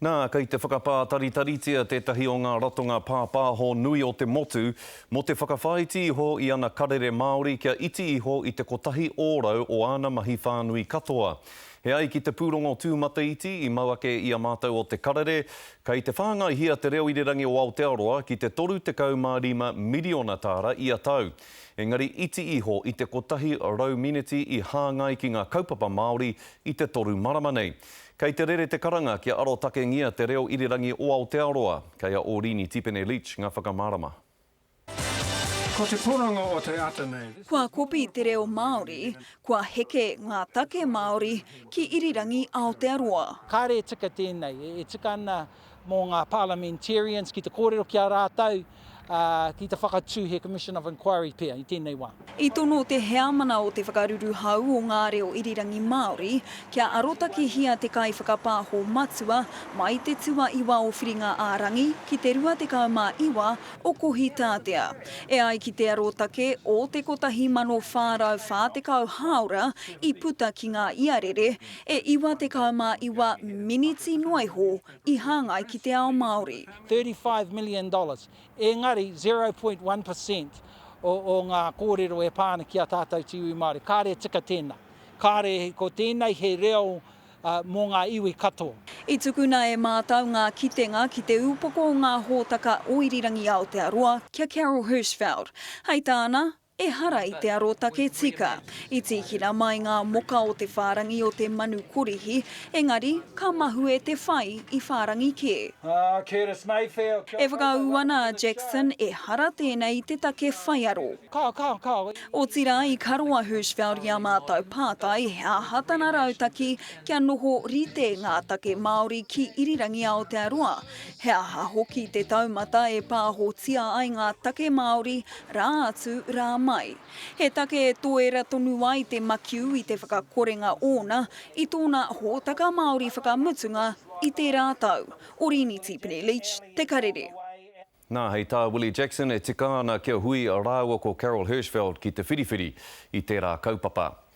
Nā, kei te whakapātaritaritia tētahi o ngā ratonga pāpāho nui o te motu, mo te whakawhaiti iho i ana karere Māori kia iti iho i te kotahi ōrau o ana mahi whānui katoa. He ai ki te pūrongo tūmata iti i mauake i a mātou o te karere, kei te whāngai hia te reo irirangi o Aotearoa ki te 35 miliona tāra i a tau. Engari iti iho i te kotahi rau miniti i hāngai ki ngā kaupapa Māori i te toru marama nei. Kei te rere te karanga kia arotake ngia te reo irirangi o Aotearoa, kei a Orini Tipene Leach ngā whakamārama. Ko te pūrongo o te ata nei. Kua kopi te reo Māori, kua heke ngā take Māori ki irirangi Aotearoa. Kāre tika tēnei, e tika ana mō ngā parliamentarians ki te kōrero ki a rātau, ki te whakatū he Commission of Inquiry pia i tēnei wā. I tono te heamana o te whakaruru hau o ngā reo irirangi Māori, kia arotaki hia te kai whakapāho matua mai te tua iwa o whiringa ārangi ki te 21 o kohi tātea. E ai ki te arotake o te kotahi mano whārau whātekau haora i puta ki ngā iarere e 21 miniti noiho i hāngai ki te ao Māori. $35 million. Engari 0.1% o ngā kōrero e pāna ki a tātou te iwi Māori. Kāre tika tēnā. Kāre ko tēnei he reo mō ngā iwi katoa. I tukuna e mātau ngā kitenga ki te upoko o ngā hōtaka o irirangi Aotearoa kia Carol Hirschfeld. Hei tāna, e hara i te arotake tika. I tihira mai ngā moka o te whārangi o te manu korihi, engari ka mahu e te whai i whārangi ke. Curtis Mayfield. E whakau ana a Jackson e hara tēnei te take whaiaro. Kao. O tira i karoa Hirschfeld i a mātou pātai hea hatana rautaki kia noho rite ngā take Māori ki irirangi Aotearoa. Hea hahoki te taumata e pāho tia ai ngā take Māori rā atu rā mai. He take e toera tonu ai te makiu i te whakakorenga ona i tōna hōtaka Māori whakamutunga i te rātau. Orini Tipene Leach, Te Karere. Nā, hei tā Willie Jackson e tika ana kia hui a rāua ko Carol Hirschfeld ki te whiriwhiri i tērā kaupapa.